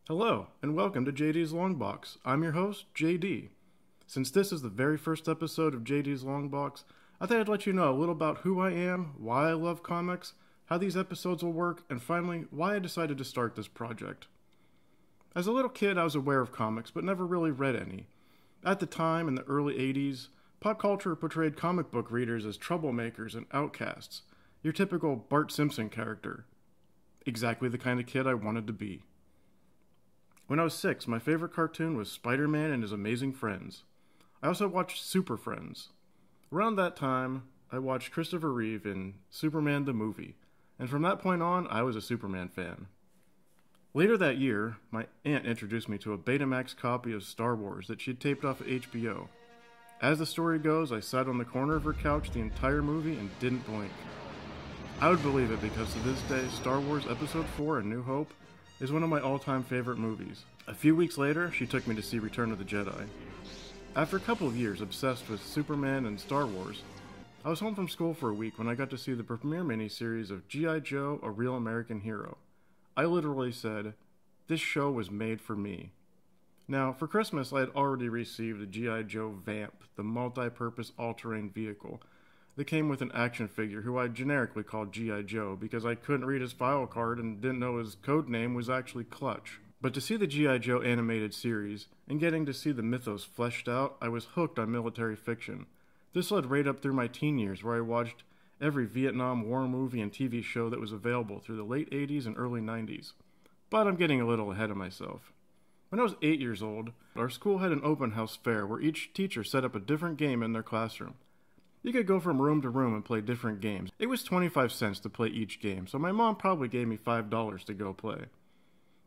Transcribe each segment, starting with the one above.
Hello, and welcome to JD's Long Box. I'm your host, JD. Since this is the very first episode of JD's Long Box, I thought I'd let you know a little about who I am, why I love comics, how these episodes will work, and finally, why I decided to start this project. As a little kid, I was aware of comics, but never really read any. At the time, in the early 80s, pop culture portrayed comic book readers as troublemakers and outcasts, your typical Bart Simpson character. Exactly the kind of kid I wanted to be. When I was 6, my favorite cartoon was Spider-Man and His Amazing Friends. I also watched Super Friends. Around that time, I watched Christopher Reeve in Superman the Movie, and from that point on, I was a Superman fan. Later that year, my aunt introduced me to a Betamax copy of Star Wars that she'd taped off of HBO. As the story goes, I sat on the corner of her couch the entire movie and didn't blink. I would believe it because to this day, Star Wars Episode 4, A New Hope, is one of my all-time favorite movies. A few weeks later, she took me to see Return of the Jedi. After a couple of years obsessed with Superman and Star Wars, I was home from school for a week when I got to see the premiere miniseries of G.I. Joe, A Real American Hero. I literally said, this show was made for me. Now, for Christmas, I had already received the G.I. Joe Vamp, the multi-purpose all-terrain vehicle that came with an action figure who I generically called G.I. Joe because I couldn't read his file card and didn't know his code name was actually Clutch. But to see the G.I. Joe animated series, and getting to see the mythos fleshed out, I was hooked on military fiction. This led right up through my teen years where I watched every Vietnam War movie and TV show that was available through the late 80s and early 90s. But I'm getting a little ahead of myself. When I was 8 years old, our school had an open house fair where each teacher set up a different game in their classroom. You could go from room to room and play different games. It was 25 cents to play each game, so my mom probably gave me $5 to go play.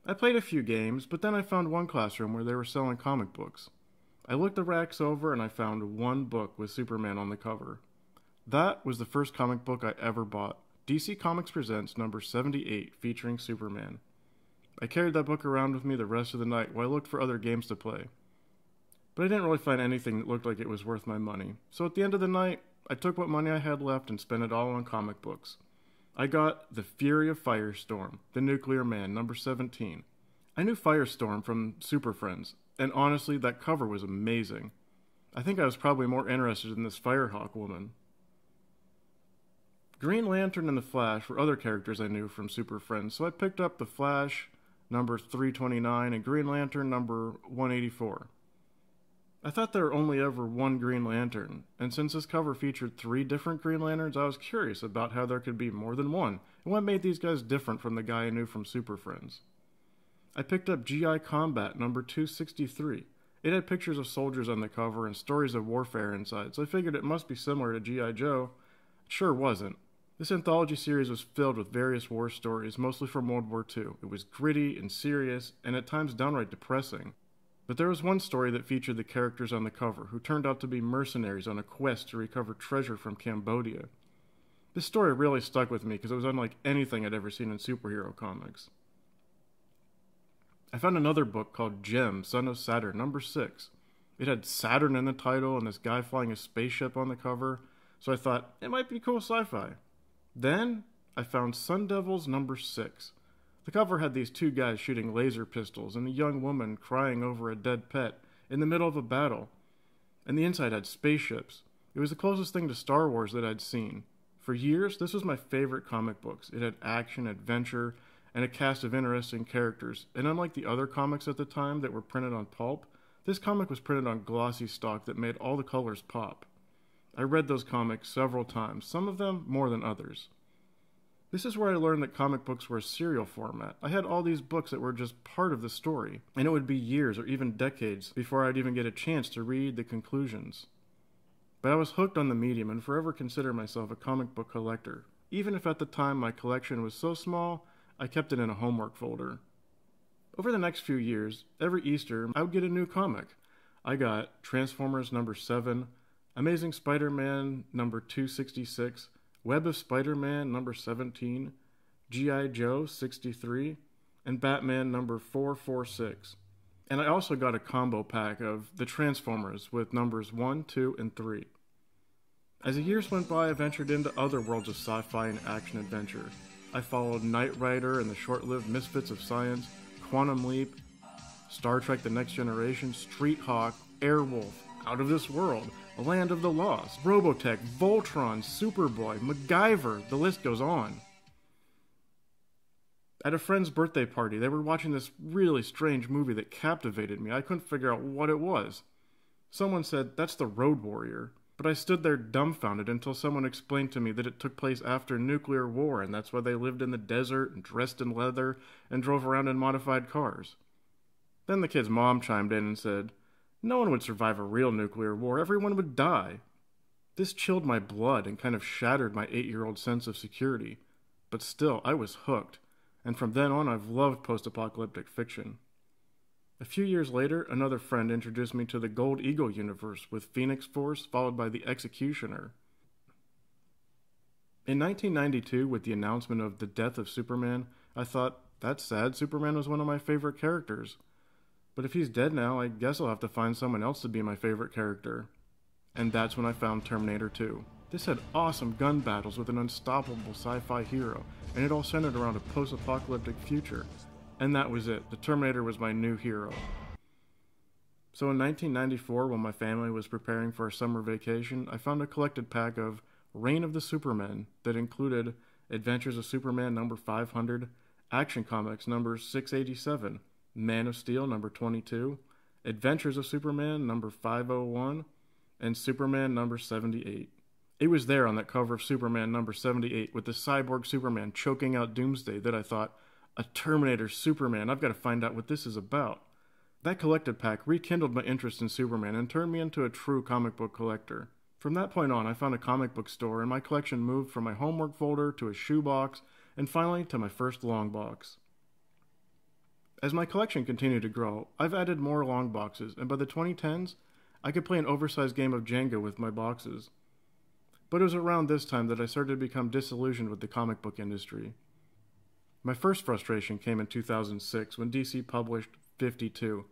I played a few games, but then I found one classroom where they were selling comic books. I looked the racks over and I found one book with Superman on the cover. That was the first comic book I ever bought, DC Comics Presents number 78 featuring Superman. I carried that book around with me the rest of the night while I looked for other games to play. But I didn't really find anything that looked like it was worth my money, so at the end of the night, I took what money I had left and spent it all on comic books. I got The Fury of Firestorm, The Nuclear Man, number 17. I knew Firestorm from Super Friends, and honestly, that cover was amazing. I think I was probably more interested in this Firehawk woman. Green Lantern and The Flash were other characters I knew from Super Friends, so I picked up The Flash, number 329, and Green Lantern, number 184. I thought there were only ever one Green Lantern, and since this cover featured 3 different Green Lanterns, I was curious about how there could be more than one, and what made these guys different from the guy I knew from Super Friends. I picked up G.I. Combat, number 263. It had pictures of soldiers on the cover and stories of warfare inside, so I figured it must be similar to G.I. Joe. It sure wasn't. This anthology series was filled with various war stories, mostly from World War II. It was gritty and serious, and at times downright depressing. But there was one story that featured the characters on the cover, who turned out to be mercenaries on a quest to recover treasure from Cambodia. This story really stuck with me because it was unlike anything I'd ever seen in superhero comics. I found another book called Gem, Son of Saturn, number 6. It had Saturn in the title and this guy flying a spaceship on the cover, so I thought, it might be cool sci-fi. Then, I found Sun Devils number 6. The cover had these 2 guys shooting laser pistols and a young woman crying over a dead pet in the middle of a battle. And the inside had spaceships. It was the closest thing to Star Wars that I'd seen. For years, this was my favorite comic books. It had action, adventure, and a cast of interesting characters. And unlike the other comics at the time that were printed on pulp, this comic was printed on glossy stock that made all the colors pop. I read those comics several times, some of them more than others. This is where I learned that comic books were a serial format. I had all these books that were just part of the story, and it would be years or even decades before I'd even get a chance to read the conclusions. But I was hooked on the medium and forever consider myself a comic book collector. Even if at the time my collection was so small, I kept it in a homework folder. Over the next few years, every Easter, I would get a new comic. I got Transformers number 7, Amazing Spider-Man number 266, Web of Spider-Man number 17, G.I. Joe 63, and Batman number 446. And I also got a combo pack of the Transformers with numbers 1, 2, and 3. As the years went by, I ventured into other worlds of sci-fi and action-adventure. I followed Knight Rider and the short-lived Misfits of Science, Quantum Leap, Star Trek The Next Generation, Street Hawk, Airwolf, Out of This World, Land of the Lost, Robotech, Voltron, Superboy, MacGyver, the list goes on. At a friend's birthday party, they were watching this really strange movie that captivated me. I couldn't figure out what it was. Someone said, "That's the Road Warrior." But I stood there dumbfounded until someone explained to me that it took place after nuclear war, and that's why they lived in the desert and dressed in leather and drove around in modified cars. Then the kid's mom chimed in and said, "No one would survive a real nuclear war. Everyone would die." This chilled my blood and kind of shattered my 8-year-old sense of security. But still, I was hooked, and from then on I've loved post-apocalyptic fiction. A few years later, another friend introduced me to the Gold Eagle universe with Phoenix Force followed by the Executioner. In 1992, with the announcement of the death of Superman, I thought, that's sad, Superman was one of my favorite characters. But if he's dead now, I guess I'll have to find someone else to be my favorite character. And that's when I found Terminator 2. This had awesome gun battles with an unstoppable sci-fi hero, and it all centered around a post-apocalyptic future. And that was it. The Terminator was my new hero. So in 1994, when my family was preparing for a summer vacation, I found a collected pack of Reign of the Supermen that included Adventures of Superman number 500, Action Comics number 687, Man of Steel number 22, Adventures of Superman number 501, and Superman number 78. It was there on that cover of Superman number 78 with the cyborg Superman choking out Doomsday that I thought, a Terminator Superman, I've got to find out what this is about. That collected pack rekindled my interest in Superman and turned me into a true comic book collector. From that point on, I found a comic book store and my collection moved from my homework folder to a shoebox and finally to my first long box. As my collection continued to grow, I've added more long boxes, and by the 2010s, I could play an oversized game of Jenga with my boxes. But it was around this time that I started to become disillusioned with the comic book industry. My first frustration came in 2006 when DC published 52.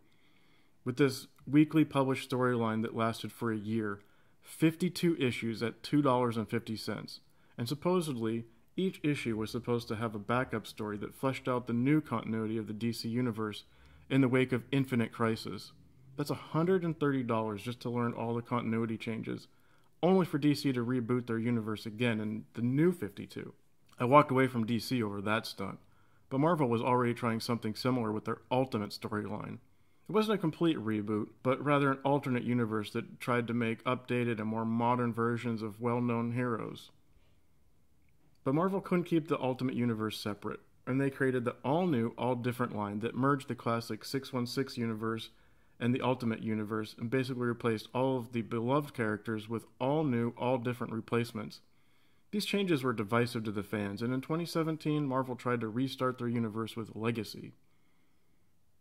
With this weekly published storyline that lasted for a year, 52 issues at $2.50, and supposedly each issue was supposed to have a backup story that fleshed out the new continuity of the DC universe in the wake of Infinite Crisis. That's $130 just to learn all the continuity changes, only for DC to reboot their universe again in the new 52. I walked away from DC over that stunt, but Marvel was already trying something similar with their Ultimate storyline. It wasn't a complete reboot, but rather an alternate universe that tried to make updated and more modern versions of well-known heroes. But Marvel couldn't keep the Ultimate Universe separate, and they created the all-new, all-different line that merged the classic 616 universe and the Ultimate Universe and basically replaced all of the beloved characters with all-new, all-different replacements. These changes were divisive to the fans, and in 2017, Marvel tried to restart their universe with Legacy.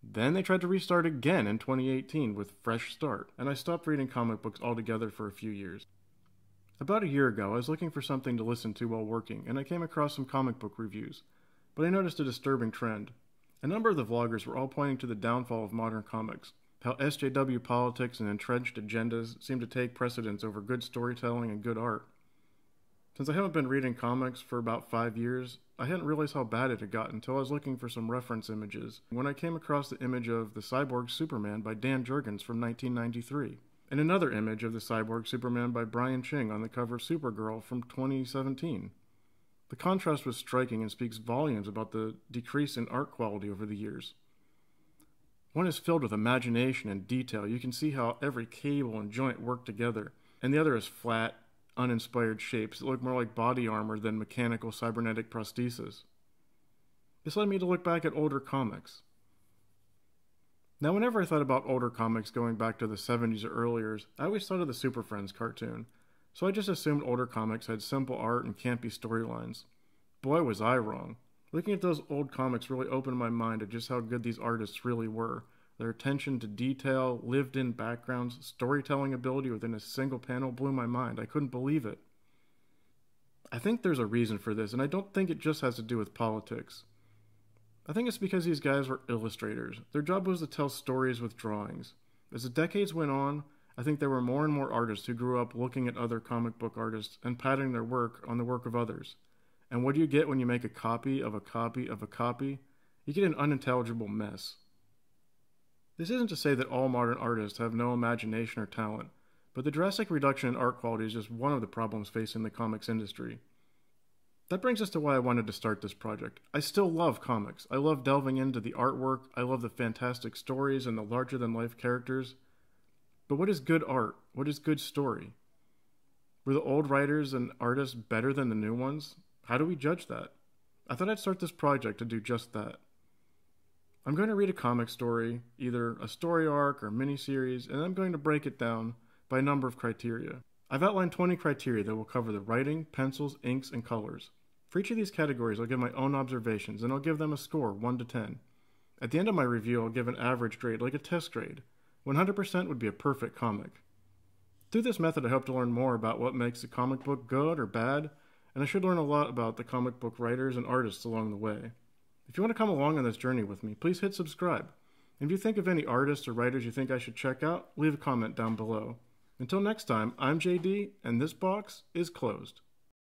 Then they tried to restart again in 2018 with Fresh Start, and I stopped reading comic books altogether for a few years. About a year ago, I was looking for something to listen to while working, and I came across some comic book reviews, but I noticed a disturbing trend. A number of the vloggers were all pointing to the downfall of modern comics, how SJW politics and entrenched agendas seem to take precedence over good storytelling and good art. Since I haven't been reading comics for about 5 years, I hadn't realized how bad it had gotten until I was looking for some reference images when I came across the image of the cyborg Superman by Dan Jurgens from 1993, and another image of the cyborg Superman by Brian Ching on the cover of Supergirl from 2017. The contrast was striking and speaks volumes about the decrease in art quality over the years. One is filled with imagination and detail. You can see how every cable and joint work together, and the other is flat, uninspired shapes that look more like body armor than mechanical cybernetic prosthesis. This led me to look back at older comics. Now, whenever I thought about older comics going back to the 70s or earlier, I always thought of the Super Friends cartoon, so I just assumed older comics had simple art and campy storylines. Boy, was I wrong. Looking at those old comics really opened my mind to just how good these artists really were. Their attention to detail, lived-in backgrounds, storytelling ability within a single panel blew my mind. I couldn't believe it. I think there's a reason for this, and I don't think it just has to do with politics. I think it's because these guys were illustrators. Their job was to tell stories with drawings. As the decades went on, I think there were more and more artists who grew up looking at other comic book artists and patterning their work on the work of others. And what do you get when you make a copy of a copy of a copy? You get an unintelligible mess. This isn't to say that all modern artists have no imagination or talent, but the drastic reduction in art quality is just one of the problems facing the comics industry. That brings us to why I wanted to start this project. I still love comics. I love delving into the artwork, I love the fantastic stories and the larger-than-life characters. But what is good art? What is good story? Were the old writers and artists better than the new ones? How do we judge that? I thought I'd start this project to do just that. I'm going to read a comic story, either a story arc or miniseries, and I'm going to break it down by a number of criteria. I've outlined 20 criteria that will cover the writing, pencils, inks, and colors. For each of these categories, I'll give my own observations, and I'll give them a score, 1 to 10. At the end of my review, I'll give an average grade, like a test grade. 100% would be a perfect comic. Through this method, I hope to learn more about what makes a comic book good or bad, and I should learn a lot about the comic book writers and artists along the way. If you want to come along on this journey with me, please hit subscribe. And if you think of any artists or writers you think I should check out, leave a comment down below. Until next time, I'm JD, and this box is closed.